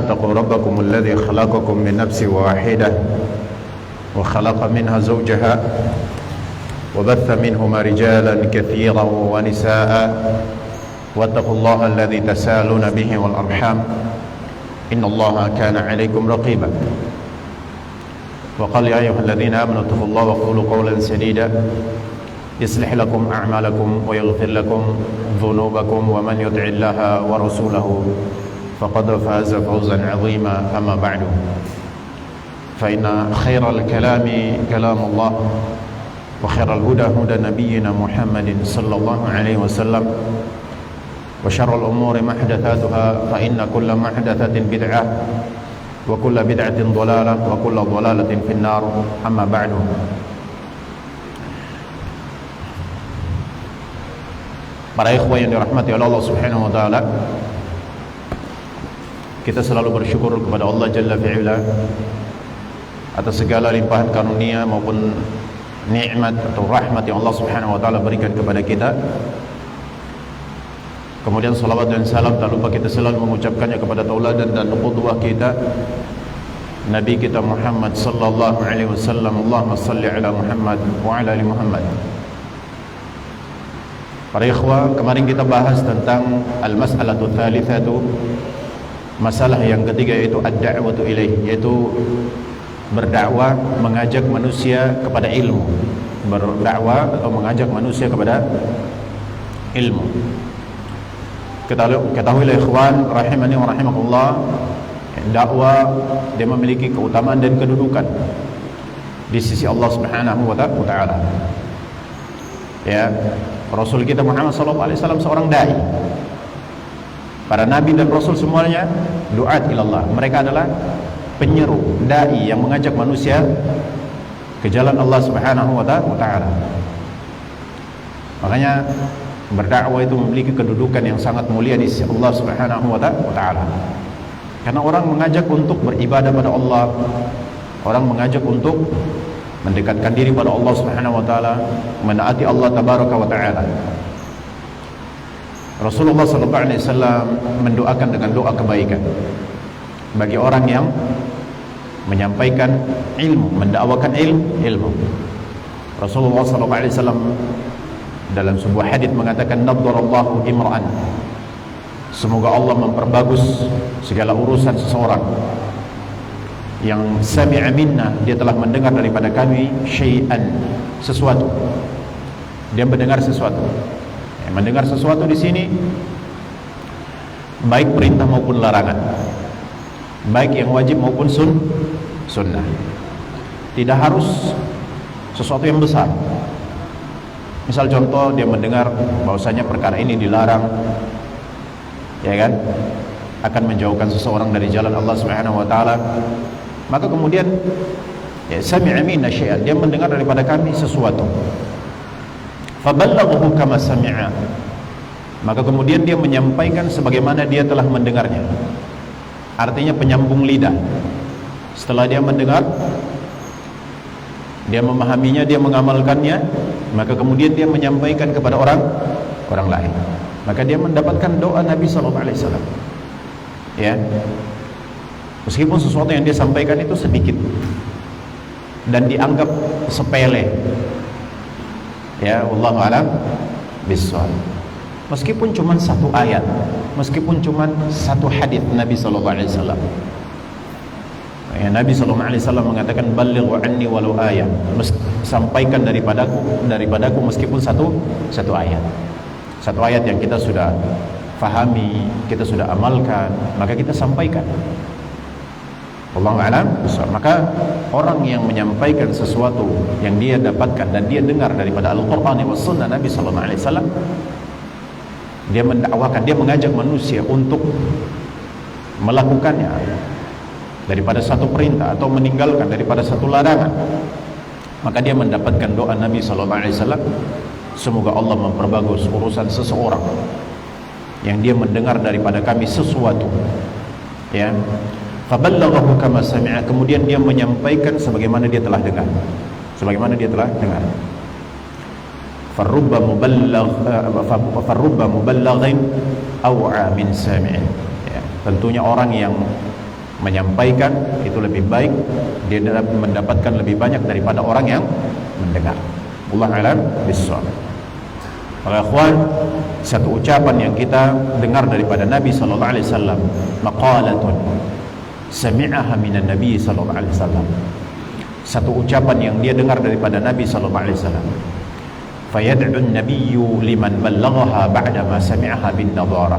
اتقوا ربكم الذي خلقكم من نفس واحدة وخلق منها زوجها وبث منهما رجالا كثيرا ونساء واتقوا الله الذي تسالون به والأرحام إن الله كان عليكم رقيبا وقال يا أيها الذين آمنوا اتقوا الله وقولوا قولا سديدا يصلح لكم أعمالكم ويغفر لكم ذنوبكم ومن يطع الله ورسوله فقد فاز فوزا عظيما أما بعد فإن خير الكلام كلام الله وخير الهدى هدى نبينا محمد صلى الله عليه وسلم وشر الأمور محدثاتها فإن كل محدثة بدعة وكل بدعة ضلالة وكل ضلالة في النار أما بعد. Para ikhwah yang dirahmati oleh Allah Subhanahu wa taala, kita selalu bersyukur kepada Allah Jalla fi'ala atas segala limpahan karunia maupun nikmat atau rahmat yang Allah Subhanahu wa taala berikan kepada kita. Kemudian salawat dan salam tak lupa kita selalu mengucapkannya kepada tauladan dan qudwah kita, Nabi kita Muhammad sallallahu alaihi wasallam. Allahumma salli ala Muhammad wa ala ali Muhammad. Para ikhwah, kemarin kita bahas tentang al-mas'alatu tsalitsatu, masalah yang ketiga, yaitu ad-da'watu ilaih, yaitu berdakwah, mengajak manusia kepada ilmu. Berdakwah atau mengajak manusia kepada ilmu. Ketahuilah ikhwan rahimani wa rahimakumullah, dakwah dia memiliki keutamaan dan kedudukan di sisi Allah Subhanahu wa taala. Ya, Rasul kita Muhammad sallallahu alaihi wasallam seorang dai. Para nabi dan rasul semuanya duat ilallah. Mereka adalah penyeru, dai yang mengajak manusia ke jalan Allah Subhanahu wa taala. Makanya berdakwah itu memiliki kedudukan yang sangat mulia di sisi Allah Subhanahu wa taala. Karena orang mengajak untuk beribadah pada Allah, orang mengajak untuk mendekatkan diri pada Allah Subhanahu wa taala, menaati Allah tabaraka wa taala. Rasulullah sallallahu alaihi wasallam mendoakan dengan doa kebaikan bagi orang yang menyampaikan ilmu, mendakwakan ilmu. Rasulullah sallallahu alaihi wasallam dalam sebuah hadis mengatakan, naddarallahu imra'an, semoga Allah memperbagus segala urusan seseorang yang sami'a minna, dia telah mendengar daripada kami syai'an, sesuatu. Dia mendengar sesuatu. Mendengar sesuatu di sini baik perintah maupun larangan, baik yang wajib maupun sunnah. Tidak harus sesuatu yang besar. Misal contoh, dia mendengar bahwasanya perkara ini dilarang, ya kan, akan menjauhkan seseorang dari jalan Allah Subhanahu wa taala. Maka kemudian ya, sami'a minna syai'an, dia mendengar daripada kami sesuatu. Faballaghahu kama sami'a, maka kemudian dia menyampaikan sebagaimana dia telah mendengarnya. Artinya penyambung lidah. Setelah dia mendengar, dia memahaminya, dia mengamalkannya, maka kemudian dia menyampaikan kepada orang lain. Maka dia mendapatkan doa Nabi sallallahu alaihi wasallam. Ya. Meskipun sesuatu yang dia sampaikan itu sedikit dan dianggap sepele, ya, wallahu a'lam bishawab. Meskipun cuma satu ayat, meskipun cuma satu hadis Nabi sallallahu alaihi wasallam. Ya, Nabi sallallahu alaihi wasallam mengatakan, ballighu anni walau ayat, sampaikan daripadaku meskipun satu ayat. Satu ayat yang kita sudah fahami, kita sudah amalkan, maka kita sampaikan. Wallahu a'lam bishawab. Maka orang yang menyampaikan sesuatu yang dia dapatkan dan dia dengar daripada Al-Qur'an dan Sunnah Nabi sallallahu alaihi wasallam, dia mendakwakan, dia mengajak manusia untuk melakukannya daripada satu perintah atau meninggalkan daripada satu larangan, maka dia mendapatkan doa Nabi sallallahu alaihi wasallam, semoga Allah memperbagus urusan seseorang yang dia mendengar daripada kami sesuatu, ya. Faballaghahu kama sami'a, kemudian dia menyampaikan sebagaimana dia telah dengar. Farubba muballaghin aw'a min sami'in. Ya, tentunya orang yang menyampaikan itu lebih baik, dia mendapatkan lebih banyak daripada orang yang mendengar. Wallahu a'lam bishawab. Para ikhwan, satu ucapan yang kita dengar daripada Nabi sallallahu alaihi wasallam, maqalatun sami'aha minan Nabi sallallahu alaihi wasallam. Satu ucapan yang dia dengar daripada Nabi sallallahu alaihi wasallam. Fayad'u an-nabiyyu liman ballaghaha ba'da ma sami'aha bin nadhara.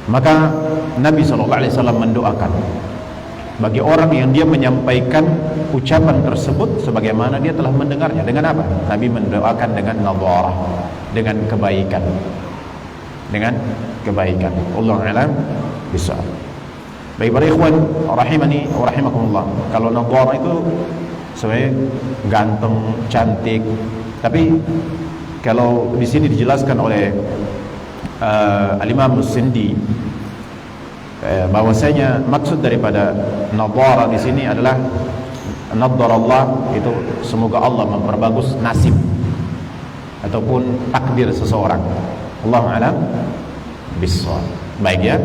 Maka Nabi sallallahu alaihi wasallam mendoakan bagi orang yang dia menyampaikan ucapan tersebut sebagaimana dia telah mendengarnya. Dengan apa? Nabi mendoakan dengan nadharah, dengan kebaikan. Dengan kebaikan. Wallahu a'lam bishawab. Baik para ikhwan rahimani wa rahimakumullah. Kalau nadharah itu sebenarnya ganteng, cantik. Tapi kalau di sini dijelaskan oleh Al-Imam As-Sindi bahwasanya maksud daripada nadhara di sini adalah nadharallah, itu semoga Allah memperbagus nasib ataupun takdir seseorang. Allahu a'lam bishawab. Baik ya.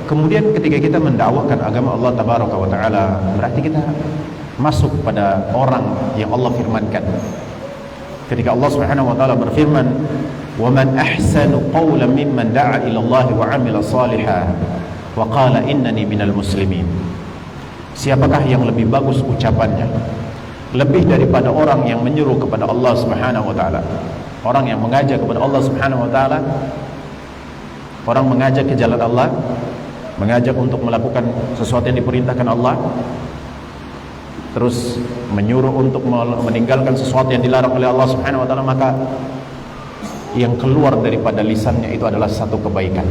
Kemudian ketika kita mendakwahkan agama Allah tabaraka wa taala, berarti kita masuk pada orang yang Allah firmankan. Ketika Allah Subhanahu wa taala berfirman, "Wa man ahsanu qawlan mimman da'a ila Allah wa 'amila shalihan wa qala innani minal muslimin." Siapakah yang lebih bagus ucapannya, lebih daripada orang yang menyeru kepada Allah Subhanahu wa taala, orang yang mengajak kepada Allah Subhanahu wa taala, orang mengajak ke jalan Allah, mengajak untuk melakukan sesuatu yang diperintahkan Allah, terus menyuruh untuk meninggalkan sesuatu yang dilarang oleh Allah Subhanahu wa taala, maka yang keluar daripada lisannya itu adalah satu kebaikan,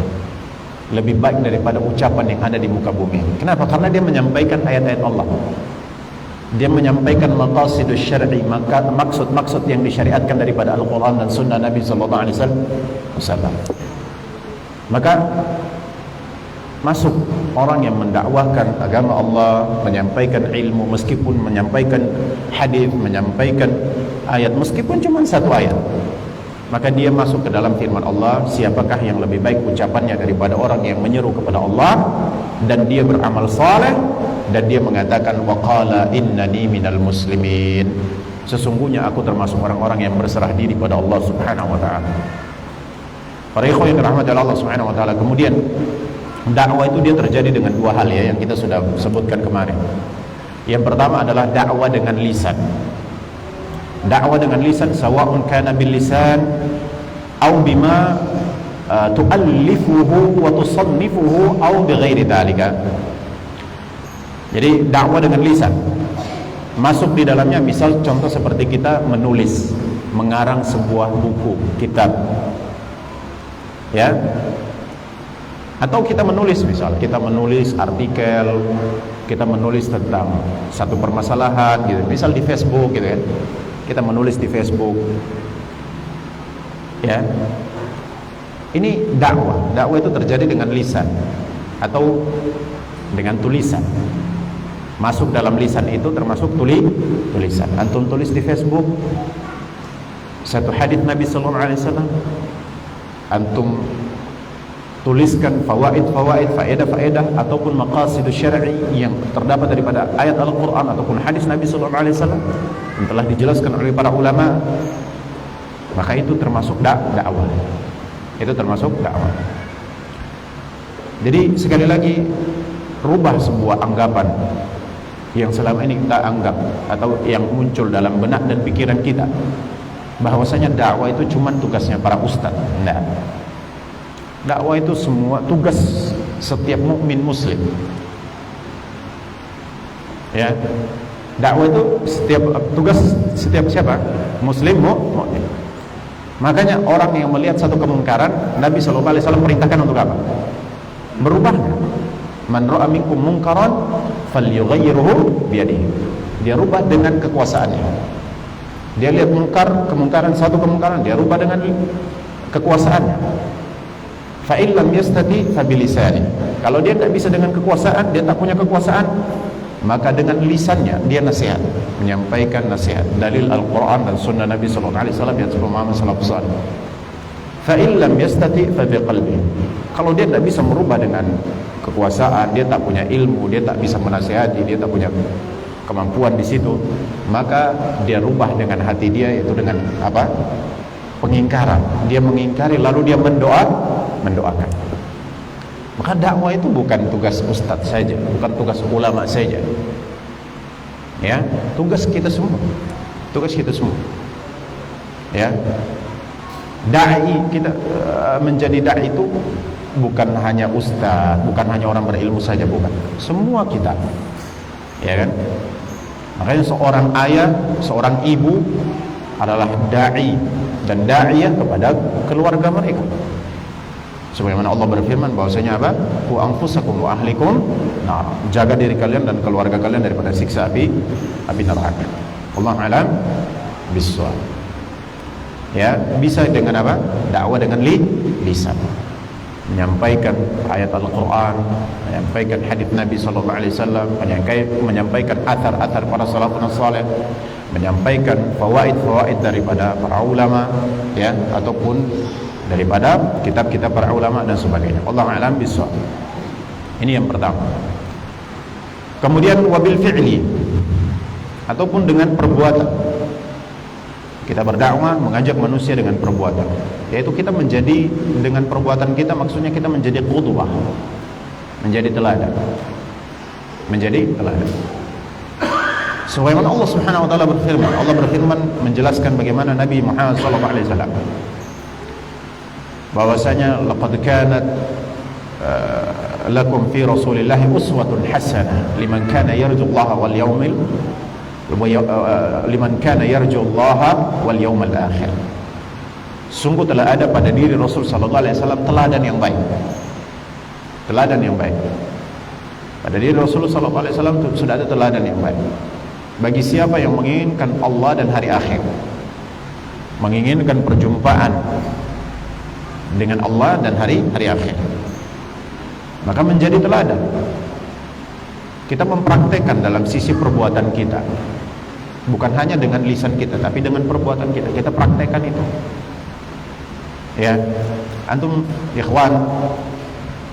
lebih baik daripada ucapan yang ada di muka bumi. Kenapa? Karena dia menyampaikan ayat-ayat Allah, dia menyampaikan maqasidus syar'i, maka maksud-maksud yang disyariatkan daripada Al-Quran dan Sunnah Nabi sallallahu alaihi wasallam. Maka masuk orang yang mendakwahkan agama Allah, menyampaikan ilmu, meskipun menyampaikan hadis, menyampaikan ayat, meskipun cuma satu ayat, maka dia masuk ke dalam firman Allah. Siapakah yang lebih baik ucapannya daripada orang yang menyeru kepada Allah dan dia beramal saleh dan dia mengatakan waqala innani minal muslimin, sesungguhnya aku termasuk orang-orang yang berserah diri pada Allah Subhanahu wa taala. Para ikhwan yang dirahmati Allah Subhanahu wa taala, kemudian dakwah itu dia terjadi dengan dua hal ya, yang kita sudah sebutkan kemarin. Yang pertama adalah dakwah dengan lisan. Dakwah dengan lisan, sawa'un kana bil lisan aw bima tu'allifuhu wa tusannifuhu aw bighairi dzalika. Jadi dakwah dengan lisan masuk di dalamnya, misal contoh seperti kita menulis, mengarang sebuah buku, kitab, ya, atau kita menulis, misal kita menulis artikel, kita menulis tentang satu permasalahan gitu, misal di Facebook gitu ya, kita menulis di Facebook, ya, ini dakwah. Dakwah itu terjadi dengan lisan atau dengan tulisan. Masuk dalam lisan itu termasuk tulisan. Antum tulis di Facebook satu hadis Nabi sallallahu alaihi wasallam, antum tuliskan fawaid, faedah ataupun maqasidus syar'i yang terdapat daripada ayat Al-Qur'an ataupun hadis Nabi sallallahu alaihi wasallam yang telah dijelaskan oleh para ulama, maka itu termasuk dakwah. Itu termasuk dakwah. Jadi sekali lagi, rubah sebuah anggapan yang selama ini kita anggap atau yang muncul dalam benak dan pikiran kita bahwasanya dakwah itu cuma tugasnya para ustadz. Nah, dakwah itu semua tugas setiap mukmin muslim. Ya, dakwah itu tugas setiap siapa? Muslim mukmin. Makanya orang yang melihat satu kemungkaran, Nabi sallallahu alaihi wasallam perintahkan untuk apa? Merubahnya. Man ra'a minkum munkaran falyughayyirhu biyadihi. Dia rubah dengan kekuasaannya. Dia lihat kemungkaran, satu kemungkaran, dia rubah dengan kekuasaannya. Fa in lam yastati fa bilisani. Kalau dia tidak bisa dengan kekuasaan, dia tak punya kekuasaan, maka dengan lisannya dia nasihat, menyampaikan nasihat, dalil Al-Qur'an dan Sunnah Nabi sallallahu alaihi wasallam yang pemahaman salafus saleh. Fa in lam yastati fa biqalbi. Kalau dia tidak bisa merubah dengan kekuasaan, dia tak punya ilmu, dia tak bisa menasihati, dia tak punya kemampuan di situ, maka dia rubah dengan hati dia, yaitu dengan apa? Pengingkaran. Dia mengingkari lalu dia mendoakan. Maka dakwah itu bukan tugas ustadz saja, bukan tugas ulama saja. Ya, tugas kita semua. Tugas kita semua. Ya. Dai kita menjadi dai itu bukan hanya ustadz, bukan hanya orang berilmu saja, bukan. Semua kita. Ya kan? Makanya seorang ayah, seorang ibu adalah dai dan da'iyah kepada keluarga mereka. Sebagaimana Allah berfirman bahwasanya apa? Qu anfusakum wa ahlikum nar. Jaga diri kalian dan keluarga kalian daripada siksa api neraka. Wallahu alam bissawab. Ya, bisa dengan apa? Dakwah dengan lisan. Menyampaikan ayat Al-Qur'an, menyampaikan hadis Nabi sallallahu alaihi wasallam, menyampaikan athar-athar para salafun saleh, menyampaikan fawaid-fawaid daripada para ulama, ya, ataupun daripada kitab-kitab para ulama dan sebagainya. Wallahu a'lam bishawab. Ini yang pertama. Kemudian wabil fi'li, ataupun dengan perbuatan. Kita berdakwah, mengajak manusia dengan perbuatan, yaitu kita menjadi, dengan perbuatan kita maksudnya kita menjadi qudwah, menjadi teladan. Menjadi teladan. Sebagaimana Allah Subhanahu wa taala berfirman, Allah berfirman menjelaskan bagaimana Nabi Muhammad sallallahu alaihi wasallam, bahwasanya laqad kanat lakum fi Rasulillahi uswatun hasanah liman kana yarjullaha wal yawmil liman kana yarjullaha wal yawmal akhir. Sungguh telah ada pada diri Rasul sallallahu alaihi wasallam teladan yang baik. Teladan yang baik. Pada diri Rasul sallallahu alaihi wasallam sudah ada teladan yang baik. Bagi siapa yang menginginkan Allah dan hari akhir, menginginkan perjumpaan dengan Allah dan hari akhir, maka menjadi teladan. Kita mempraktekkan dalam sisi perbuatan kita, bukan hanya dengan lisan kita, tapi dengan perbuatan kita. Kita praktekkan itu. Ya, antum ikhwan,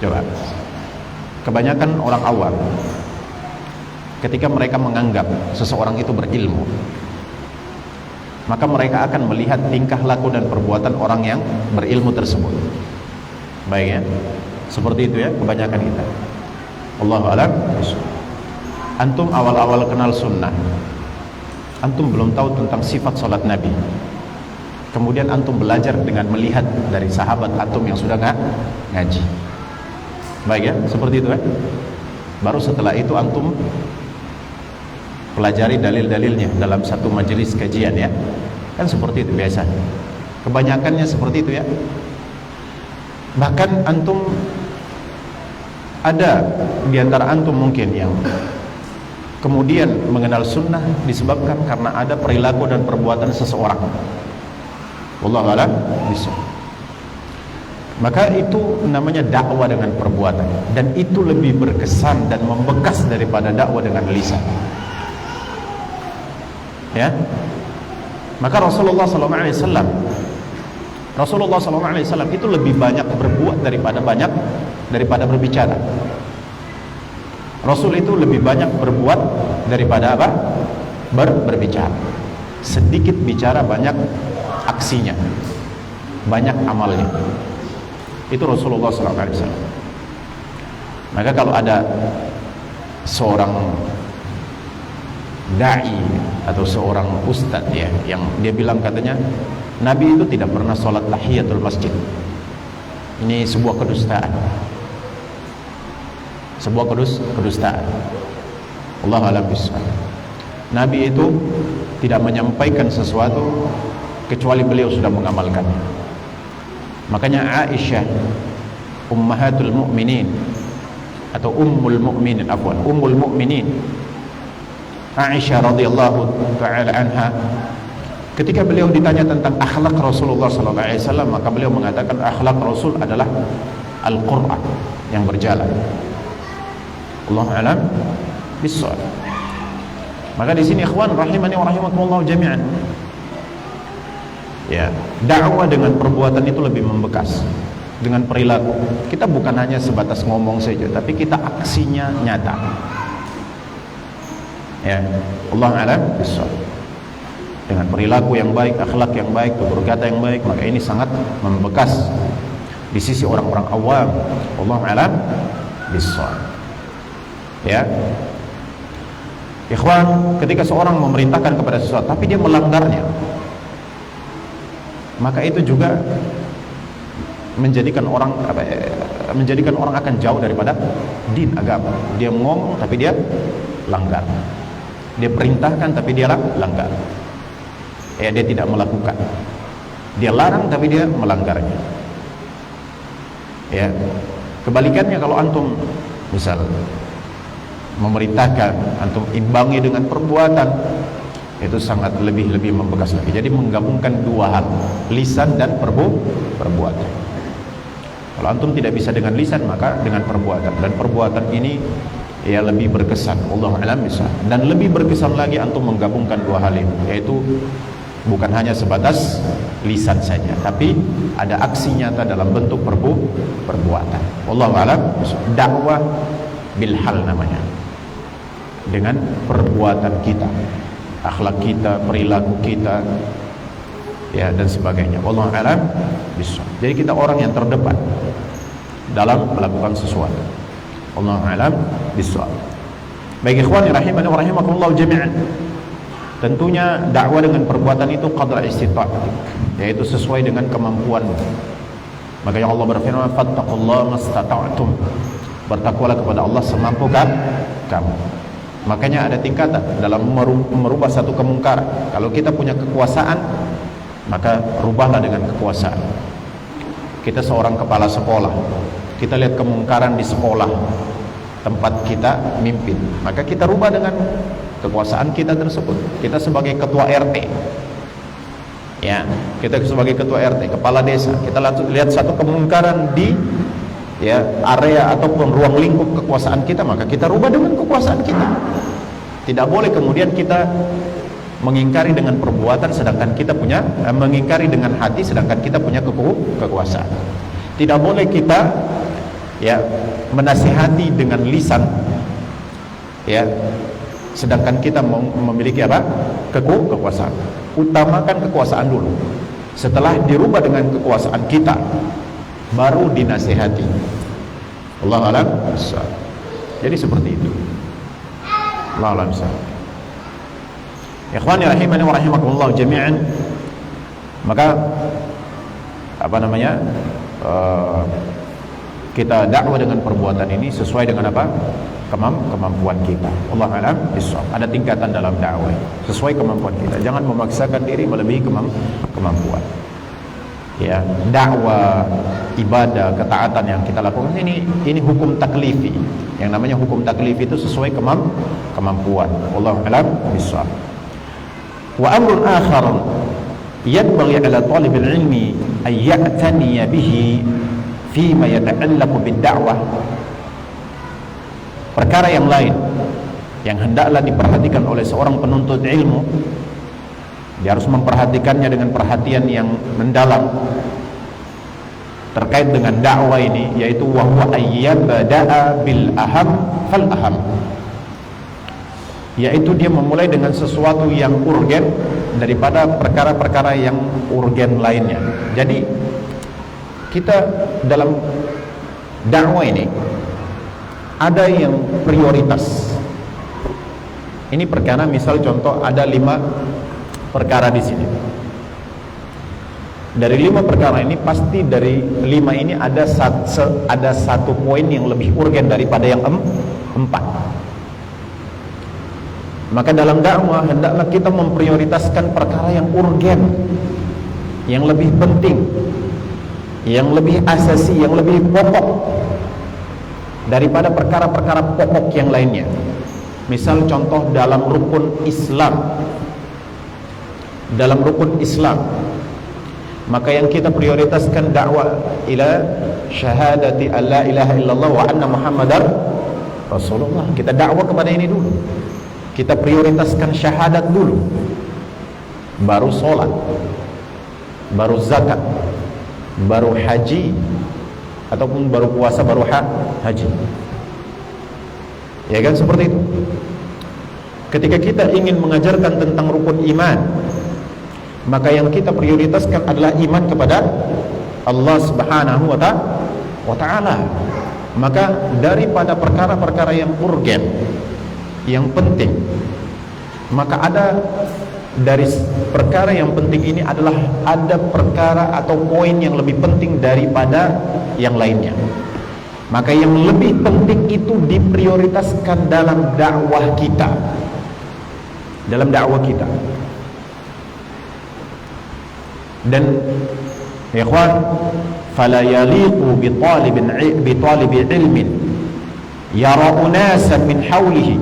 coba. Kebanyakan orang awam, ketika mereka menganggap seseorang itu berilmu, maka mereka akan melihat tingkah laku dan perbuatan orang yang berilmu tersebut. Baik ya, seperti itu ya kebanyakan kita. Allahu a'lam. Antum awal-awal kenal sunnah, antum belum tahu tentang sifat salat Nabi. Kemudian antum belajar dengan melihat dari sahabat antum yang sudah ngaji. Baik ya, seperti itu ya. Baru setelah itu antum pelajari dalil-dalilnya dalam satu majelis kajian ya. Kan seperti itu biasa. Kebanyakannya seperti itu ya. Bahkan antum, ada di antara antum mungkin yang kemudian mengenal sunnah disebabkan karena ada perilaku dan perbuatan seseorang. Wallahu a'lam bishawab. Maka itu namanya dakwah dengan perbuatan, dan itu lebih berkesan dan membekas daripada dakwah dengan lisan. Ya, maka Rasulullah SAW itu lebih banyak berbuat daripada berbicara. Rasul itu lebih banyak berbuat daripada apa? Berbicara. Sedikit bicara, banyak aksinya, banyak amalnya. Itu Rasulullah SAW. Maka kalau ada seorang da'i atau seorang ustadz ya, yang dia bilang katanya Nabi itu tidak pernah sholat tahiyatul masjid, ini sebuah kedustaan. Sebuah kedustaan. Allahu a'lam bishawab. Nabi itu tidak menyampaikan sesuatu kecuali beliau sudah mengamalkannya. Makanya Aisyah ummahatul mu'minin atau ummul mu'minin, ummul mu'minin Aisyah radhiyallahu ta'ala anha, ketika beliau ditanya tentang akhlak Rasulullah sallallahu alaihi wasallam, maka beliau mengatakan akhlak Rasul adalah Al-Qur'an yang berjalan. Allahu a'lam bishawab. Maka di sini ikhwan rahimani wa rahimakumullah jami'an, Ya, dakwah dengan perbuatan itu lebih membekas. Dengan perilaku, kita bukan hanya sebatas ngomong saja, tapi kita aksinya nyata. Ya, Allah alam bisawab. Dengan perilaku yang baik, akhlak yang baik, tutur kata yang baik, maka ini sangat membekas di sisi orang-orang awam. Allah alam bisawab. Ya, ikhwan, ketika seorang memerintahkan kepada sesuatu tapi dia melanggarnya, maka itu juga menjadikan orang akan jauh daripada din, agama. Dia ngomong tapi dia langgar. Dia perintahkan tapi dia langgar. Ya, dia tidak melakukan. Dia larang tapi dia melanggarnya. Ya. Kebalikannya kalau antum misal memerintahkan, antum imbangi dengan perbuatan, itu sangat lebih membekas lagi. Jadi menggabungkan dua hal, lisan dan perbuatan. Kalau antum tidak bisa dengan lisan, maka dengan perbuatan. Dan perbuatan ini ya lebih berkesan, Allah alam bisa. Dan lebih berkesan lagi antum menggabungkan dua hal ini, yaitu bukan hanya sebatas lisan saja, tapi ada aksi nyata dalam bentuk perbuatan. Allah alam, dakwah bil hal namanya. Dengan perbuatan kita, akhlak kita, perilaku kita, ya, dan sebagainya. Wallahu a'lam bishawab. Jadi kita orang yang terdepan dalam melakukan sesuatu. Wallahu a'lam bishawab. Baik ikhwani rahimani wa rahimakumullah jami'an. Tentunya dakwah dengan perbuatan itu qadra istita'atik, yaitu sesuai dengan kemampuanmu. Maka yang Allah berfirman, fattaqullaha mastata'tum. Bertakwalah kepada Allah semampu kamu. Makanya ada tingkatan dalam merubah satu kemungkaran. Kalau kita punya kekuasaan, maka rubahlah dengan kekuasaan. Kita seorang kepala sekolah, kita lihat kemungkaran di sekolah tempat kita mimpin, maka kita rubah dengan kekuasaan kita tersebut. Kita sebagai ketua RT, ya, kita sebagai ketua RT, kepala desa, kita lihat satu kemungkaran di ya area ataupun ruang lingkup kekuasaan kita, maka kita rubah dengan kekuasaan kita. Tidak boleh kemudian kita mengingkari dengan perbuatan sedangkan kita punya mengingkari dengan hati sedangkan kita punya kekuasaan. Tidak boleh kita ya menasihati dengan lisan ya sedangkan kita memiliki apa? Kekuasaan. Utamakan kekuasaan dulu. Setelah dirubah dengan kekuasaan kita, baru dinasihati. Allah alam. Jadi seperti itu. Allah alam. Ikhwani rahimani wa rahimakumullah jami'an. Maka apa namanya? Kita dakwah dengan perbuatan ini sesuai dengan apa? Kemampuan kita. Allah alam bisawab. Ada tingkatan dalam dakwah sesuai kemampuan kita. Jangan memaksakan diri melebihi kemampuan. Ya, dakwah, ibadah, ketaatan yang kita lakukan ini hukum taklifi. Yang namanya hukum taklifi itu sesuai kemampuan. Wallahu a'lam bishawab. Wa amrun akhar yanbaghi 'ala talib al-'ilmi an ya'tani bihi fima yata'allaqu bid-da'wah. Perkara yang lain yang hendaklah diperhatikan oleh seorang penuntut ilmu, dia harus memperhatikannya dengan perhatian yang mendalam terkait dengan dakwah ini, yaitu wa huwa ayyabda'a bil aham fal aham, yaitu dia memulai dengan sesuatu yang urgen daripada perkara-perkara yang urgen lainnya. Jadi kita dalam dakwah ini ada yang prioritas. Ini perkara, misal contoh ada 5 perkara di sini. Dari 5 perkara ini pasti dari 5 ini ada satu poin yang lebih urgen daripada yang 4. Maka dalam dakwah hendaklah kita memprioritaskan perkara yang urgen, yang lebih penting, yang lebih asasi, yang lebih pokok daripada perkara-perkara pokok yang lainnya. Misal contoh dalam rukun Islam, maka yang kita prioritaskan dakwah ila syahadati alla ilaha illallah wa anna muhammadar rasulullah. Kita dakwah kepada ini dulu, kita prioritaskan syahadat dulu, baru sholat, baru zakat, baru haji, ataupun baru puasa, baru haji. Ya kan, seperti itu. Ketika kita ingin mengajarkan tentang rukun iman, maka yang kita prioritaskan adalah iman kepada Allah Subhanahu wa ta'ala. Maka daripada perkara-perkara yang urgen, yang penting, maka ada dari perkara yang penting ini adalah ada perkara atau poin yang lebih penting daripada yang lainnya. Maka yang lebih penting itu diprioritaskan dalam dakwah kita. Dalam dakwah kita. Dan ya ikhwan, fala yaliqu bi talibi ilmin yara unasan min hawlihi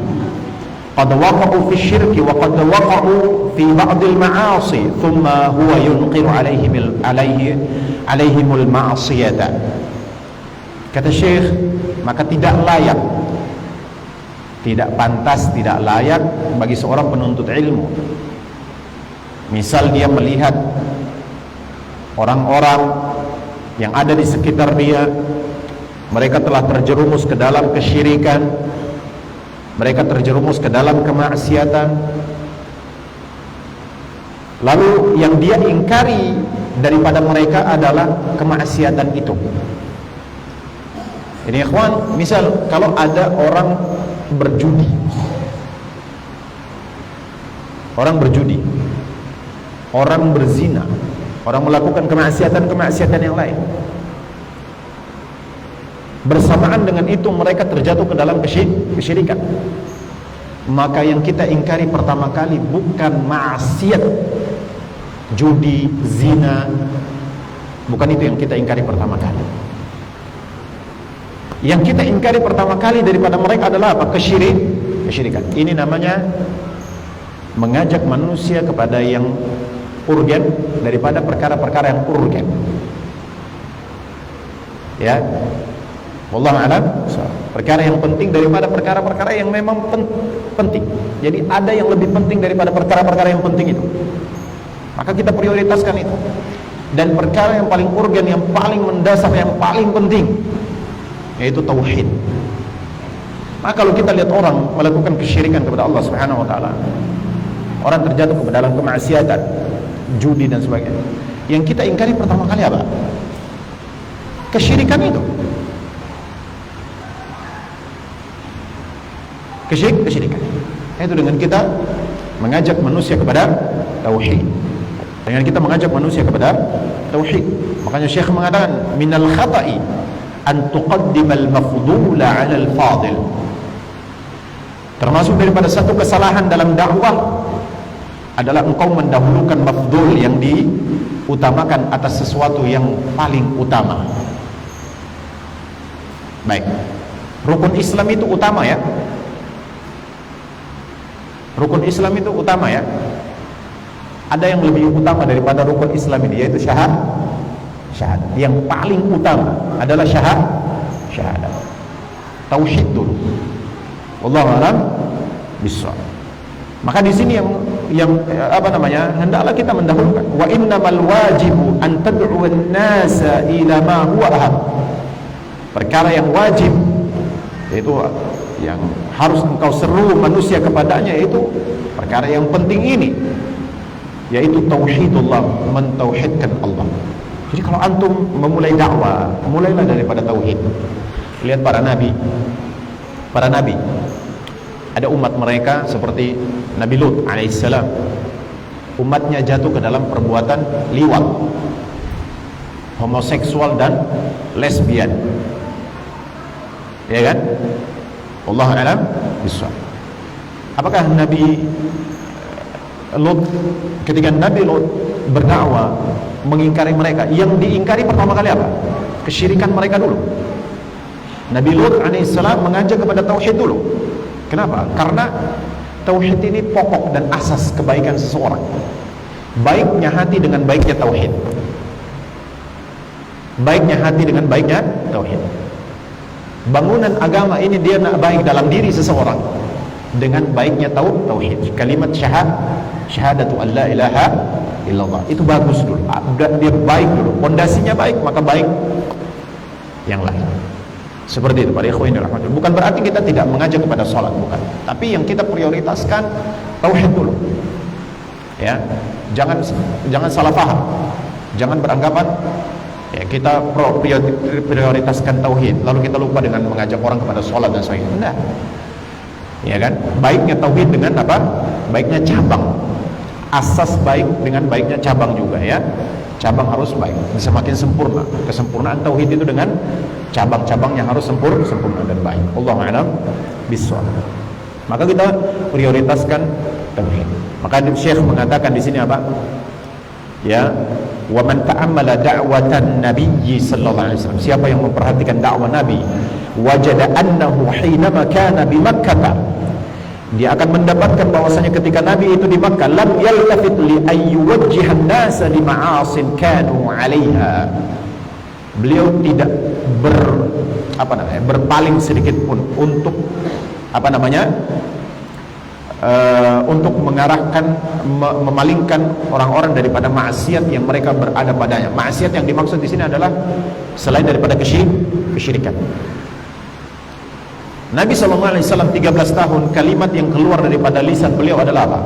qad waqa'u fi syirki wa qad waqa'u fi ba'd al-ma'asi thumma huwa yunqiru alaihimul ma'siyata. Kata Syekh, maka tidak layak, tidak pantas, tidak layak bagi seorang penuntut ilmu, misal dia melihat orang-orang yang ada di sekitar dia, mereka telah terjerumus ke dalam kesyirikan, mereka terjerumus ke dalam kemaksiatan, lalu yang dia ingkari daripada mereka adalah kemaksiatan itu. Ini ikhwan, misal kalau ada orang berjudi, orang berzina, orang melakukan kemaksiatan yang lain, bersamaan dengan itu mereka terjatuh ke dalam kesyirikan, maka yang kita ingkari pertama kali bukan maksiat judi, zina, bukan itu yang kita ingkari pertama kali. Yang kita ingkari pertama kali daripada mereka adalah apa? Kesyirikan. Ini namanya mengajak manusia kepada yang urgen daripada perkara-perkara yang urgen. Ya, wallahu a'lam. Perkara yang penting daripada perkara-perkara yang memang penting. Jadi ada yang lebih penting daripada perkara-perkara yang penting itu, maka kita prioritaskan itu. Dan perkara yang paling urgen, yang paling mendasar, yang paling penting, yaitu tauhid. Maka kalau kita lihat orang melakukan kesyirikan kepada Allah Subhanahu wa ta'ala, orang terjatuh ke dalam kemaksiatan, judi dan sebagainya, yang kita ingkari pertama kali apa? Kesyirikan itu. Kesyirikan. Itu dengan kita mengajak manusia kepada tauhid. Dengan kita mengajak manusia kepada tauhid. Makanya Syekh mengatakan, minal khata'i an tuqaddimal mafdula 'ala al-fadil. Termasuk daripada satu kesalahan dalam dakwah adalah engkau mendahulukan mafdul, yang diutamakan atas sesuatu yang paling utama. Baik, rukun Islam itu utama ya. Rukun Islam itu utama ya. Ada yang lebih utama daripada rukun Islam ini, yaitu syahadat. Yang paling utama adalah syahadat. Tauhid dulu. Wallahu a'lam bishawab. Maka di sini yang hendaklah kita mendahulukan, wa innamal wajibu an tad'u an-nasa ila ma huwa aham. Perkara yang wajib, yaitu yang harus engkau seru manusia kepadanya, yaitu perkara yang penting ini, yaitu tauhidullah, mentauhidkan Allah. Jadi kalau antum memulai dakwah, mulailah daripada tauhid. Lihat para nabi. Ada umat mereka seperti Nabi Lut alaihissalam. Umatnya jatuh ke dalam perbuatan liwat, homoseksual dan lesbian. Ya kan? Wallahu a'lam bishawab. Apakah Nabi Lut, ketika Nabi Lut berdakwah mengingkari mereka, yang diingkari pertama kali apa? Kesyirikan mereka dulu. Nabi Lut alaihissalam mengajak kepada tauhid dulu. Kenapa? Karena tauhid ini pokok dan asas kebaikan seseorang. Baiknya hati dengan baiknya tauhid. Baiknya hati dengan baiknya tauhid. Bangunan agama ini dia nak baik dalam diri seseorang dengan baiknya tauhid. Kalimat syahadatu an la ilaha illallah. Itu bagus dulu. Dia baik dulu. Pondasinya baik, maka baik yang lain. Seperti itu para ikhwan yang dirahmati. Bukan berarti kita tidak mengajak kepada sholat, bukan. Tapi yang kita prioritaskan tauhid dulu. Ya, jangan salah paham. Jangan beranggapan ya kita prioritaskan tauhid, lalu kita lupa dengan mengajak orang kepada sholat dan sebagainya. Enggak. Ya kan? Baiknya tauhid dengan apa? Baiknya cabang. Asas baik dengan baiknya cabang juga ya. Cabang harus baik, semakin sempurna. Kesempurnaan tauhid itu dengan cabang-cabangnya harus sempurna dan baik. Allahu a'lam bishawab. Maka kita prioritaskan tauhid. Maka Syekh mengatakan di sini apa? Ya, wa man ta'ammala da'watan nabiyyi sallallahu alaihi wasallam. Siapa yang memperhatikan dakwah Nabi, wajada annahu hinama kana bi Makkah, dia akan mendapatkan bahwasanya ketika Nabi itu di Makkah, lam yaltafit li ayyuwajjihan nasa li ma'asin kanu 'alaiha. Beliau tidak berpaling sedikit pun untuk untuk mengarahkan, memalingkan orang-orang daripada maksiat yang mereka berada padanya. Maksiat yang dimaksud di sini adalah selain daripada kesyirikan. Nabi SAW 13 tahun, kalimat yang keluar daripada lisan beliau adalah apa?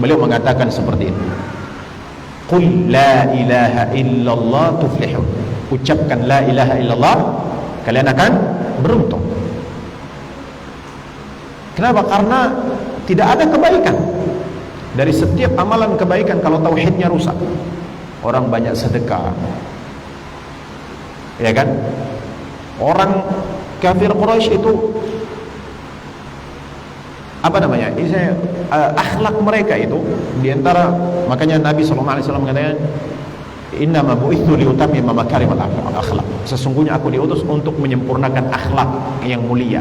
Beliau mengatakan seperti ini. Qul la ilaha illallah tuflihun. Ucapkan la ilaha illallah, kalian akan beruntung. Kenapa? Karena tidak ada kebaikan. Dari setiap amalan kebaikan kalau tauhidnya rusak. Orang banyak sedekah, ya kan? Orang kafir Quraisy itu akhlak mereka itu diantara, makanya Nabi SAW mengatakan innama bu'ithu liutammima makarimal akhlak. Sesungguhnya aku diutus untuk menyempurnakan akhlak yang mulia.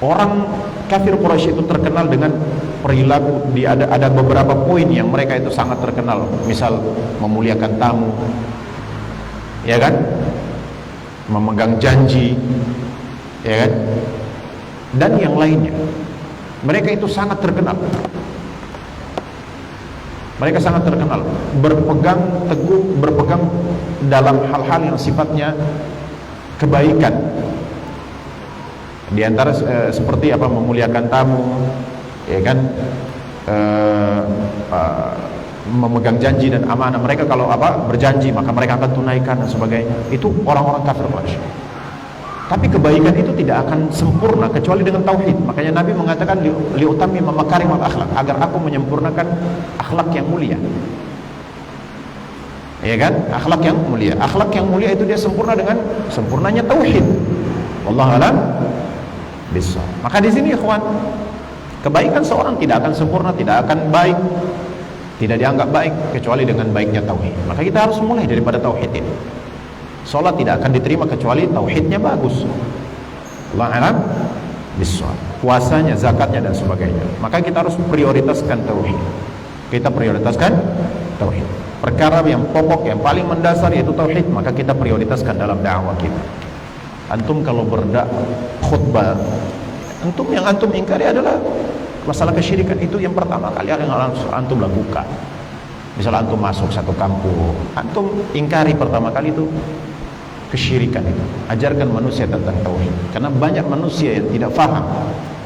Orang kafir Quraisy itu terkenal dengan perilaku, ada beberapa poin yang mereka itu sangat terkenal. Misal memuliakan tamu, ya kan? Memegang janji, ya kan? Dan yang lainnya. Mereka itu sangat terkenal. Mereka sangat terkenal berpegang teguh, berpegang dalam hal-hal yang sifatnya kebaikan. Di antara seperti apa, memuliakan tamu, ya kan, memegang janji dan amanah. Mereka kalau berjanji maka mereka akan tunaikan dan sebagainya. Itu orang-orang kafir Quraisy. Tapi kebaikan itu tidak akan sempurna kecuali dengan tauhid. Makanya Nabi mengatakan liutammima makarimal akhlak, agar aku menyempurnakan akhlak yang mulia. Ya kan? Akhlak yang mulia. Akhlak yang mulia itu dia sempurna dengan sempurnanya tauhid. Wallahu a'lam bishawab. Maka di sini ikhwan, kebaikan seorang tidak akan sempurna, tidak akan baik, tidak dianggap baik kecuali dengan baiknya tauhid. Maka kita harus mulai daripada tauhid ini. Salat tidak akan diterima kecuali tauhidnya bagus. Allah alam bishawab. Puasanya, zakatnya dan sebagainya. Maka kita harus prioritaskan tauhid. Kita prioritaskan tauhid. Perkara yang pokok, yang paling mendasar yaitu tauhid, maka kita prioritaskan dalam dakwah kita. Antum kalau khutbah, yang antum ingkari adalah masalah kesyirikan. Itu yang pertama kali yang antum lakukan. Misalnya antum masuk satu kampung, antum ingkari pertama kali itu kesyirikan itu. Ajarkan manusia tentang tauhid. Karena banyak manusia yang tidak faham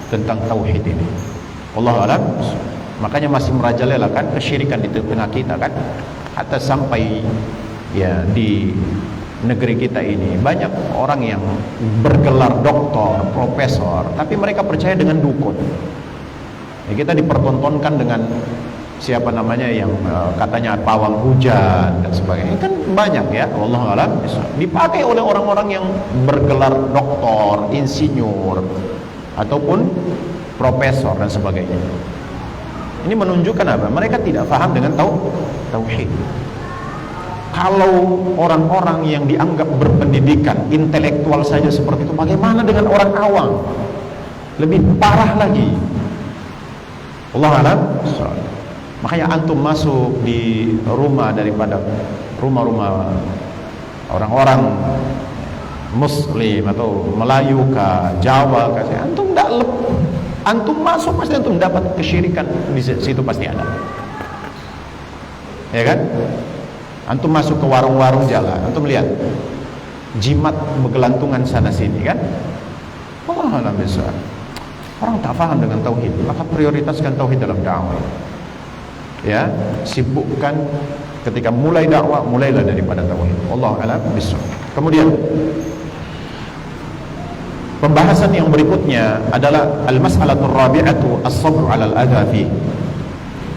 tentang tauhid ini. Wallahu a'lam. Makanya masih merajalela kan kesyirikan di tengah kita kan. Hatta sampai ya di negeri kita ini banyak orang yang bergelar doktor, profesor, tapi mereka percaya dengan dukun. Ya, kita dipertontonkan dengan siapa namanya yang katanya pawang hujan dan sebagainya. Kan banyak ya, wallahu a'lam, dipakai oleh orang-orang yang bergelar doktor, insinyur ataupun profesor dan sebagainya. Ini menunjukkan apa? Mereka tidak paham dengan tauhid. Kalau orang-orang yang dianggap berpendidikan, intelektual saja seperti itu, bagaimana dengan orang awam? Lebih parah lagi. Allah a'lam. Makanya antum masuk di rumah daripada rumah-rumah orang-orang Muslim atau Melayu ke Jawa ke antum masuk pasti antum dapat kesyirikan di situ pasti ada. ya kan? Antum masuk ke warung-warung jalan, antum lihat jimat bergelantungan sana sini kan? Allah besar. Orang tak paham dengan tauhid, maka prioritaskan tauhid dalam dakwah. Ya, sibukkan ketika mulai dakwah, mulailah daripada tauhid. Allah a'lam bishawab. Kemudian pembahasan yang berikutnya adalah al-mas'alatur rabi'atu as-sabr 'ala al-adha fi.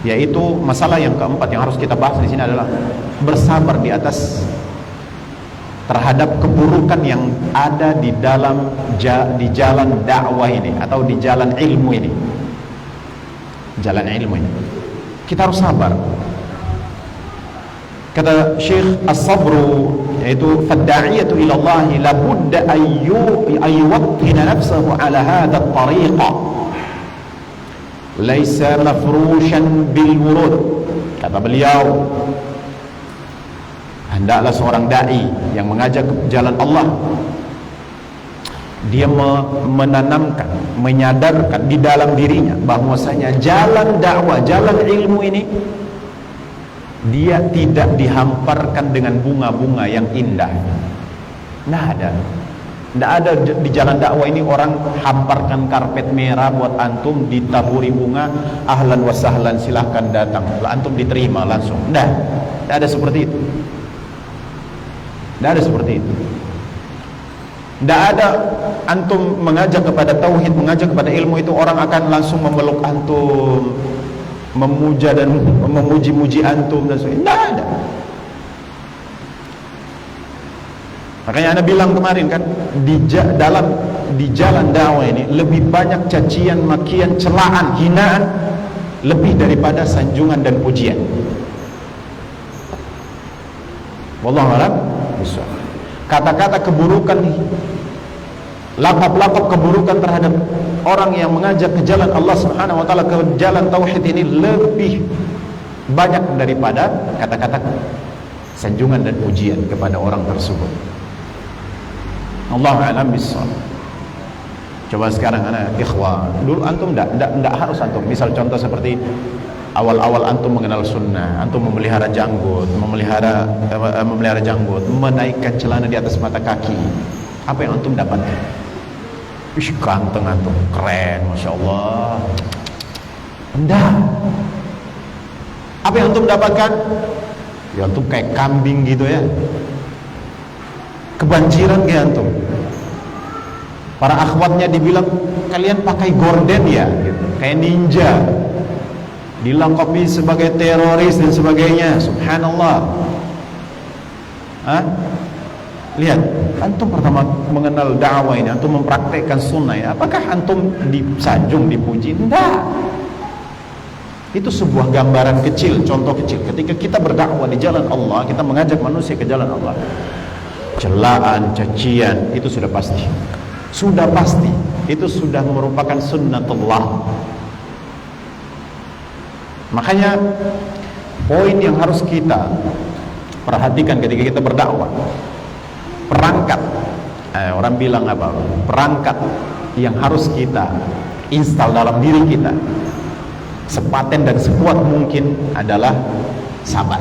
Yaitu masalah yang keempat yang harus kita bahas di sini adalah bersabar di atas terhadap keburukan yang ada di dalam di jalan dakwah ini atau di jalan ilmu ini. Jalan ilmu ini. Kita harus sabar. Kata Syekh As-Sabru, yaitu fad-da'iyatu ila Allah la budda ayyuwaqqina nafsahu ala hadha at-tariqa laysa mafrushan bil wurud. Kata beliau, hendaklah seorang dai yang mengajak ke jalan Allah, dia menanamkan, menyadarkan di dalam dirinya bahwasanya jalan dakwah, jalan ilmu ini dia tidak dihamparkan dengan bunga-bunga yang indah. Tidak ada di jalan dakwah ini orang hamparkan karpet merah buat antum, ditaburi bunga, ahlan wa sahlan, silahkan datang, antum diterima langsung. Tidak ada seperti itu. Tidak ada seperti itu. Tidak ada antum mengajak kepada tauhid, mengajak kepada ilmu itu orang akan langsung memeluk antum, memuja dan memuji-muji antum dan sebagainya. Tidak ada. Makanya Anda bilang kemarin kan, di jalan dakwah ini lebih banyak cacian, makian, celaan, hinaan lebih daripada sanjungan dan pujian. Wallahu a'lam bishawab. Kata-kata keburukan, lakap-lakap keburukan terhadap orang yang mengajak ke jalan Allah Subhanahu wa taala, ke jalan tauhid ini lebih banyak daripada kata-kata sanjungan dan pujian kepada orang tersebut. Allahu a'lam bishawab. Coba sekarang anak ikhwah, dulu antum enggak harus antum. Misal contoh seperti awal-awal antum mengenal sunnah, antum memelihara janggut, memelihara janggut, menaikkan celana di atas mata kaki. Apa yang antum dapatkan? Ish, ganteng antum, keren, masya Allah. Enggak. Apa yang antum dapatkan? Ya antum kayak kambing gitu ya. Kebanjiran kayak antum. Para akhwatnya dibilang, kalian pakai gorden ya, gitu. Kayak ninja, dilengkapi sebagai teroris dan sebagainya. Subhanallah. Lihat, antum pertama mengenal dakwah ini, antum mempraktekkan sunnah ya. Apakah antum disanjung, dipuji? Tidak. Itu sebuah gambaran kecil, contoh kecil. Ketika kita berdakwah di jalan Allah, kita mengajak manusia ke jalan Allah, celaan, cacian, itu sudah pasti. Sudah pasti. Itu sudah merupakan sunnatullah. Makanya poin yang harus kita perhatikan ketika kita berdakwah, perangkat, orang bilang apa? Perangkat yang harus kita install dalam diri kita sepaten dan sekuat mungkin adalah sabar.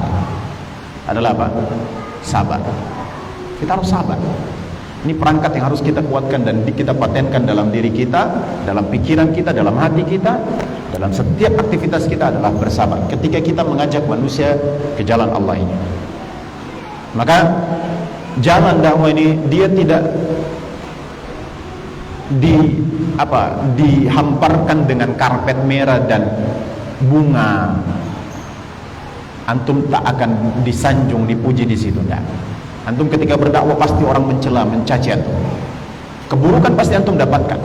Adalah apa? Sabar. Kita harus sabar. Ini perangkat yang harus kita kuatkan dan kita patenkan dalam diri kita, dalam pikiran kita, dalam hati kita, dalam setiap aktivitas kita adalah bersabar ketika kita mengajak manusia ke jalan Allah ini. Maka jalan dakwah ini dia tidak dihamparkan dengan karpet merah dan bunga. Antum tak akan disanjung, dipuji di situ, enggak. Antum ketika berdakwah pasti orang mencela, mencaci antum. Keburukan pasti antum dapatkan.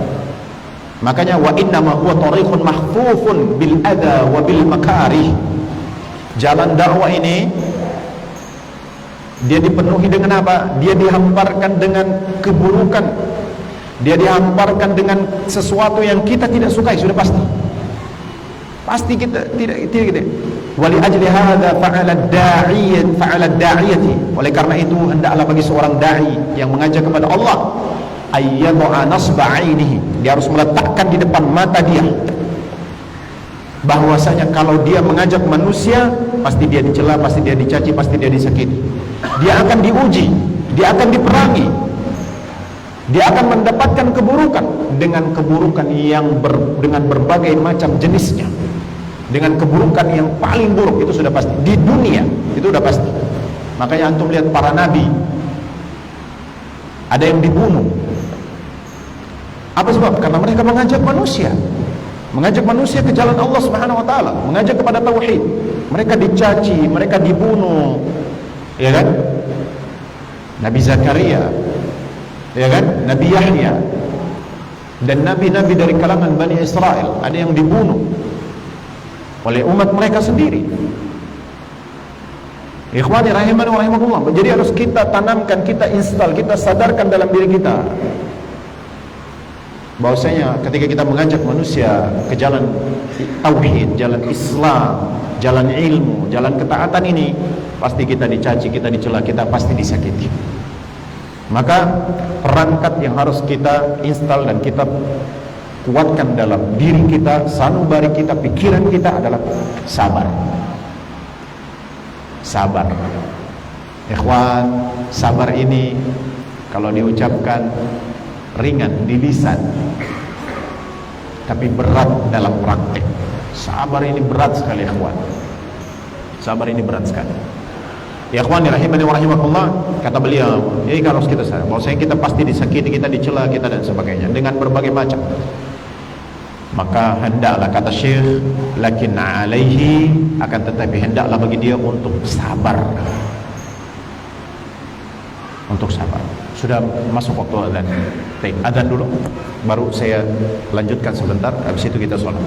Makanya wa innama huwa tariqun mahfufun bil adha wa bil makarih. Jalan dakwah ini dia dipenuhi dengan apa? Dia dihamparkan dengan keburukan. Dia dihamparkan dengan sesuatu yang kita tidak sukai, sudah pasti. Pasti kita tidak. Wali ajli hadza fa'ala ad-da'iyati. Oleh karena itu hendaklah bagi seorang dai yang mengajak kepada Allah ayyadha nasba 'ainihi. Dia harus meletakkan di depan mata dia, bahwasanya kalau dia mengajak manusia, pasti dia dicela, pasti dia dicaci, pasti dia disakiti. Dia akan diuji, dia akan diperangi, dia akan mendapatkan keburukan, dengan keburukan yang dengan berbagai macam jenisnya, dengan keburukan yang paling buruk. Itu sudah pasti di dunia, itu sudah pasti. Makanya antum lihat para nabi, ada yang dibunuh. Apa sebab? Karena mereka mengajak manusia ke jalan Allah Subhanahu wa taala, mengajak kepada tauhid. Mereka dicaci, mereka dibunuh. Ya kan? Nabi Zakaria, ya kan? Nabi Yahya, dan nabi-nabi dari kalangan Bani Israel, ada yang dibunuh oleh umat mereka sendiri. Ikhwani rahimani wa rahimakumullah. Jadi harus kita tanamkan, kita install, kita sadarkan dalam diri kita bahwasanya ketika kita mengajak manusia ke jalan tauhid, jalan Islam, jalan ilmu, jalan ketaatan ini, pasti kita dicaci, kita dicela, kita pasti disakiti. Maka perangkat yang harus kita install dan kita kuatkan dalam diri kita, sanubari kita, pikiran kita adalah sabar. Sabar. Ikhwan, sabar ini kalau diucapkan ringan di lisan, tapi berat dalam praktek. Sabar ini berat sekali, ikhwan. Sabar ini berat sekali. Ya ikhwan rahimani wa rahimakumullah, kata beliau, ini harus kita sadar bahwasanya kita pasti disakiti, kita dicela, kita dan sebagainya dengan berbagai macam. Maka hendaklah, kata Syekh, lakin alaihi, akan tetapi hendaklah bagi dia untuk sabar. Untuk sabar. Sudah masuk waktu azan. Baik, azan dulu, baru saya lanjutkan sebentar, habis itu kita sholat.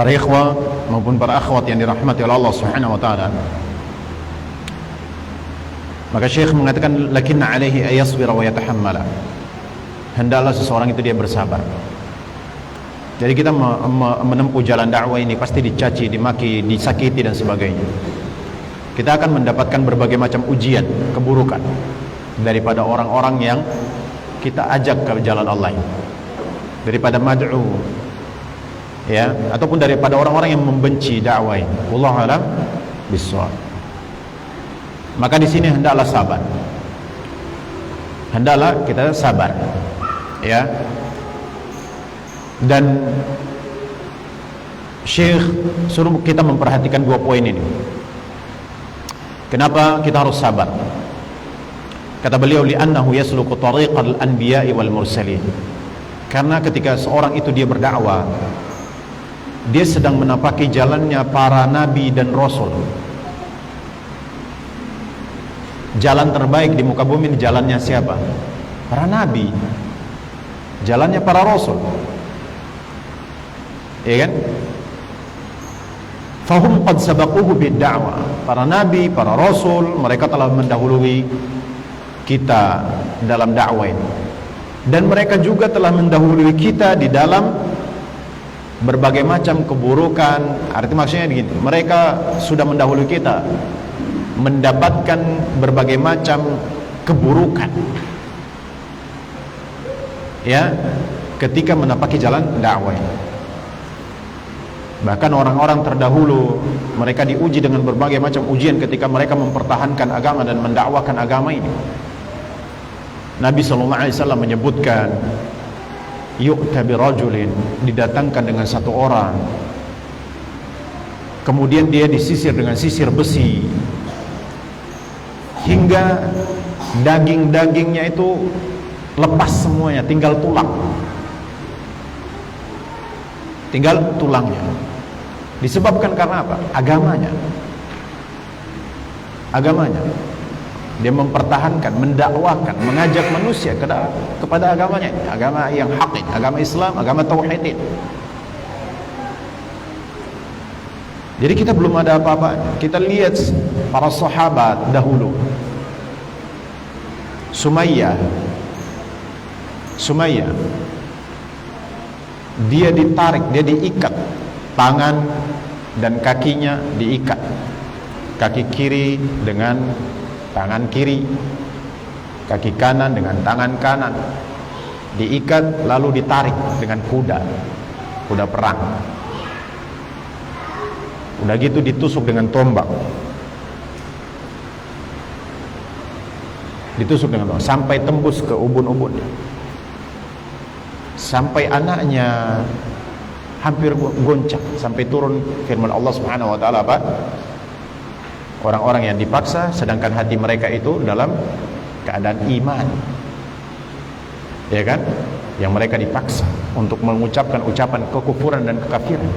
para ikhwah maupun para akhwat yang dirahmati oleh Allah Subhanahu wa taala. Maka Syekh mengatakan lakinna alaihi ayasbira wa yatahammala. Hendaklah seseorang itu dia bersabar. Jadi kita menempuh jalan dakwah ini pasti dicaci, dimaki, disakiti dan sebagainya. Kita akan mendapatkan berbagai macam ujian, keburukan daripada orang-orang yang kita ajak ke jalan Allah ini. Daripada mad'u, ya, ataupun daripada orang-orang yang membenci dakwah ini. Wallahu a'lam bishawab. Maka di sini hendaklah sabar. Hendaklah kita sabar, ya. Dan Syekh suruh kita memperhatikan dua poin ini. Kenapa kita harus sabar? Kata beliau, li'annahu yasluku tariqal anbiya'i wal mursalin. Karena ketika seorang itu dia berdakwah, dia sedang menapaki jalannya para nabi dan rasul. Jalan terbaik di muka bumi jalannya siapa? Para nabi. Jalannya para rasul. Ya kan? Fahum qad sabaquhu bid-da'wah. Para nabi, para rasul, mereka telah mendahului kita dalam dakwah ini. Dan mereka juga telah mendahului kita di dalam berbagai macam keburukan. Artinya maksudnya begini, mereka sudah mendahului kita mendapatkan berbagai macam keburukan, ya, ketika menapaki jalan dakwah ini. Bahkan orang-orang terdahulu mereka diuji dengan berbagai macam ujian ketika mereka mempertahankan agama dan mendakwakan agama ini. Nabi SAW menyebutkan, yu'ta birajulin, didatangkan dengan satu orang, kemudian dia disisir dengan sisir besi hingga daging-dagingnya itu lepas semuanya, tinggal tulang, tinggal tulangnya. Disebabkan karena apa? Agamanya. Dia mempertahankan, mendakwakan, mengajak manusia kepada agamanya, agama yang haqin, agama Islam, agama tauhid. Jadi kita belum ada apa-apa. Kita lihat para sahabat dahulu. Sumayyah, dia ditarik, dia diikat, tangan dan kakinya diikat, kaki kiri dengan tangan kiri, kaki kanan dengan tangan kanan, diikat lalu ditarik dengan kuda perang. Udah gitu ditusuk dengan tombak, sampai tembus ke ubun-ubunnya, sampai anaknya hampir goncang, sampai turun firman Allah Subhanahu wa taala apa? Orang-orang yang dipaksa sedangkan hati mereka itu dalam keadaan iman. Ya kan? Yang mereka dipaksa untuk mengucapkan ucapan kekufuran dan kekafiran.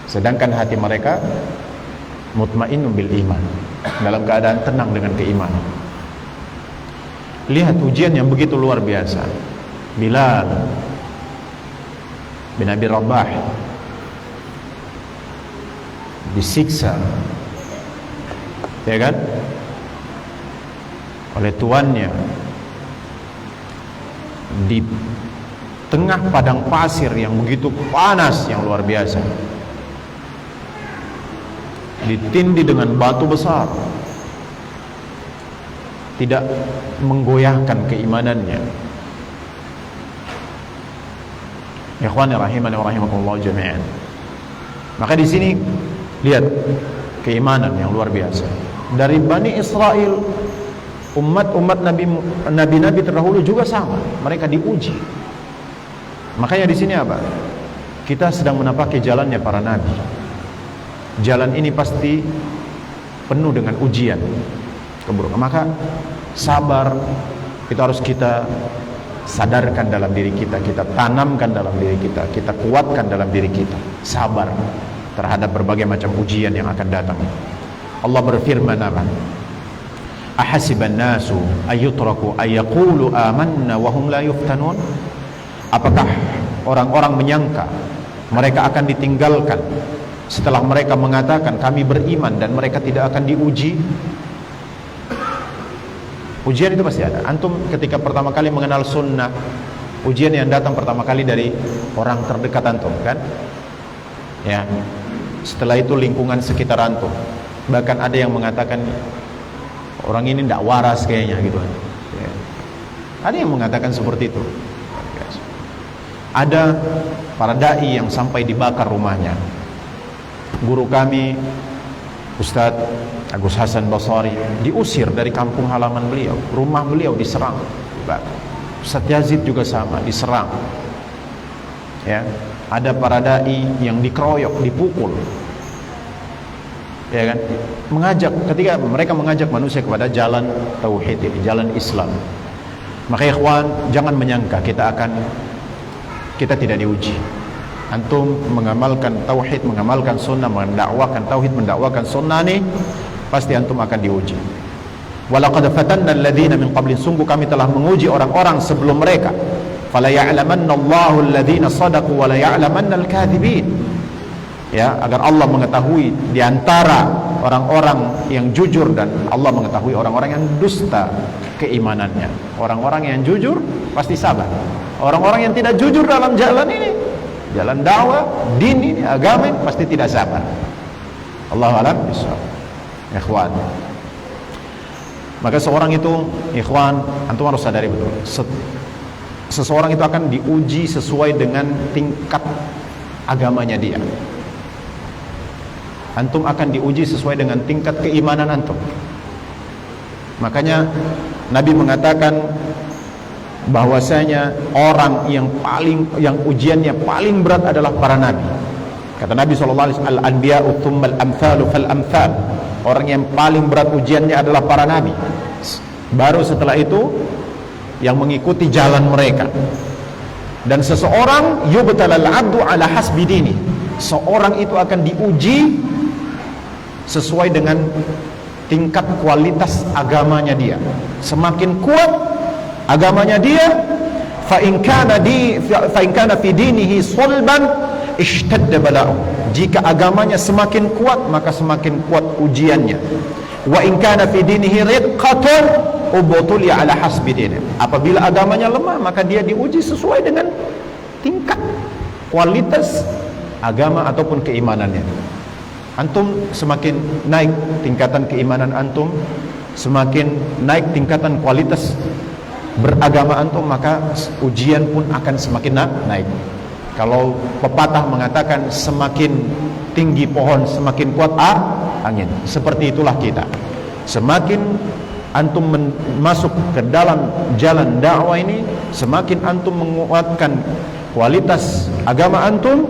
Sedangkan hati mereka mutmainnun bil iman, dalam keadaan tenang dengan keimanan. Lihat ujian yang begitu luar biasa. Bilal bin Abi Rabah disiksa, ya kan, oleh tuannya di tengah padang pasir yang begitu panas, yang luar biasa, ditindih dengan batu besar, tidak menggoyahkan keimanannya. Ikhwani rahimani wa rahimakumullah jami'an. Maka di sini lihat keimanan yang luar biasa dari Bani Israel, umat-umat nabi-nabi terdahulu juga sama, mereka diuji. Makanya di sini apa? Kita sedang menapaki jalannya para nabi. Jalan ini pasti penuh dengan ujian, keburukan. Maka sabar itu harus kita sadarkan dalam diri kita, kita tanamkan dalam diri kita, kita kuatkan dalam diri kita. Sabar terhadap berbagai macam ujian yang akan datang. Allah berfirman apa? Ahasiban nasu ayyutraku ayyaqulu amanna wa hum la yuftanun? Apakah orang-orang menyangka Mereka akan ditinggalkan setelah mereka mengatakan kami beriman, dan mereka tidak akan diuji. Ujian itu pasti ada. Antum ketika pertama kali mengenal sunnah, ujian yang datang pertama kali dari orang terdekat antum, kan? Ya. Setelah itu lingkungan sekitar antum. Bahkan ada yang mengatakan orang ini tidak waras kayaknya gitu. Ya. Ada yang mengatakan seperti itu. Ada para dai yang sampai dibakar rumahnya. Guru kami Ustadz Agus Hasan Basari diusir dari kampung halaman beliau, rumah beliau diserang. Ustadz Yazid juga sama, diserang. Ya, ada para dai yang dikeroyok, dipukul. Ya kan? Ketika mereka mengajak manusia kepada jalan tauhid ini, jalan Islam. Maka ikhwan, jangan menyangka kita tidak diuji. Antum mengamalkan tauhid, mengamalkan sunnah, mendakwakan tauhid, mendakwakan sunnah nih, pasti antum akan diuji. Walaqad fatanna alladhina min qablin, sungguh kami telah menguji orang-orang sebelum mereka. Fala ya'lamanna Allahu alladhina sadaqu wa la ya'lamanna al-kadhibin. Ya, agar Allah mengetahui di antara orang-orang yang jujur, dan Allah mengetahui orang-orang yang dusta keimanannya. Orang-orang yang jujur pasti sabar. Orang-orang yang tidak jujur dalam jalan ini, jalan dakwah, din ini, agama ini, pasti tidak sabar. Allahu a'lam bishawab. Ikhwan, maka seorang itu, ikhwan, antum harus sadari betul, seseorang itu akan diuji sesuai dengan tingkat agamanya dia. Antum akan diuji sesuai dengan tingkat keimanan antum. Makanya Nabi mengatakan bahwasanya orang yang ujiannya paling berat adalah para nabi. Kata Nabi SAW, al-anbiya'u thummal amthalu fal amthal. Orang yang paling berat ujiannya adalah para nabi. Baru setelah itu yang mengikuti jalan mereka. Dan seseorang yubtalal 'abdu ala hasbi dini. Seorang itu akan diuji sesuai dengan tingkat kualitas agamanya dia. Semakin kuat agamanya dia, fa in kana fi dinihi sulban ishtadda bala'u. Jika agamanya semakin kuat, maka semakin kuat ujiannya. Wa in kana fi dinihi riqqatun ubtuli ala hasbi dinihi. Apabila agamanya lemah, maka dia diuji sesuai dengan tingkat kualitas agama ataupun keimanannya. Antum semakin naik tingkatan keimanan antum, semakin naik tingkatan kualitas beragama antum, maka ujian pun akan semakin naik. Kalau pepatah mengatakan semakin tinggi pohon semakin kuat angin, seperti itulah kita. Semakin antum masuk ke dalam jalan dakwah ini, semakin antum menguatkan kualitas agama antum,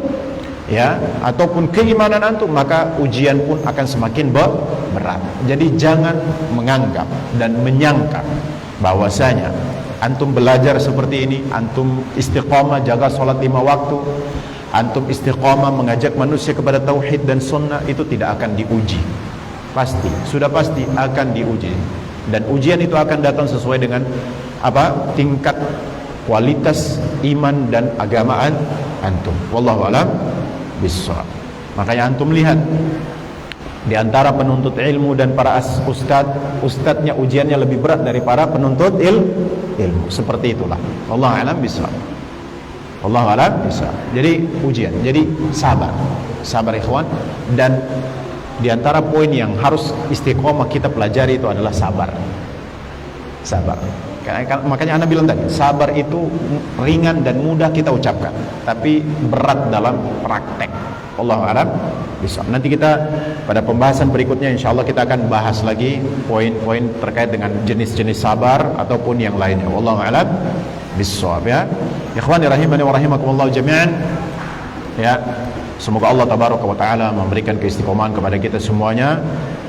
ya, ataupun keimanan antum, maka ujian pun akan semakin berat. Jadi jangan menganggap dan menyangka bahwasanya antum belajar seperti ini, antum istiqamah jaga sholat 5 waktu, antum istiqamah mengajak manusia kepada tauhid dan sunnah, itu tidak akan diuji. Pasti, sudah pasti akan diuji. Dan ujian itu akan datang sesuai dengan apa? Tingkat kualitas iman dan agamaan antum. Wallahu a'lam bishawab. Makanya antum lihat di antara penuntut ilmu dan para ustadznya ujiannya lebih berat dari para penuntut ilmu. Seperti itulah. Wallahu a'lam bishawab. Wallahu a'lam bishawab. Jadi ujian, jadi sabar ikhwan. Dan di antara poin yang harus istiqomah kita pelajari itu adalah sabar. Makanya Anda bilang tadi, sabar itu ringan dan mudah kita ucapkan, tapi berat dalam praktek. Allahu a'lam bishawab. Nanti kita pada pembahasan berikutnya insyaallah kita akan bahas lagi poin-poin terkait dengan jenis-jenis sabar ataupun yang lainnya. Wallahu a'lam bishawab, ya. Ikhwani rahimani wa rahimakumullah jami'an. Ya, semoga Allah tabaraka wa taala memberikan keistiqomahan kepada kita semuanya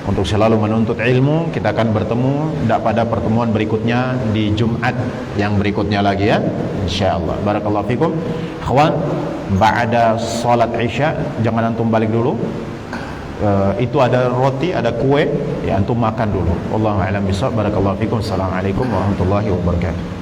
untuk selalu menuntut ilmu. Kita akan bertemu pada pertemuan berikutnya di Jumat yang berikutnya lagi, ya, insyaallah. Barakallahu fikum. Ikhwan, ba'da salat Isya jangan antum balik dulu. Itu ada roti, ada kue, ya, antum makan dulu. Wallahu a'lam bishawab. Barakallahu fikum. Assalamualaikum warahmatullahi wabarakatuh.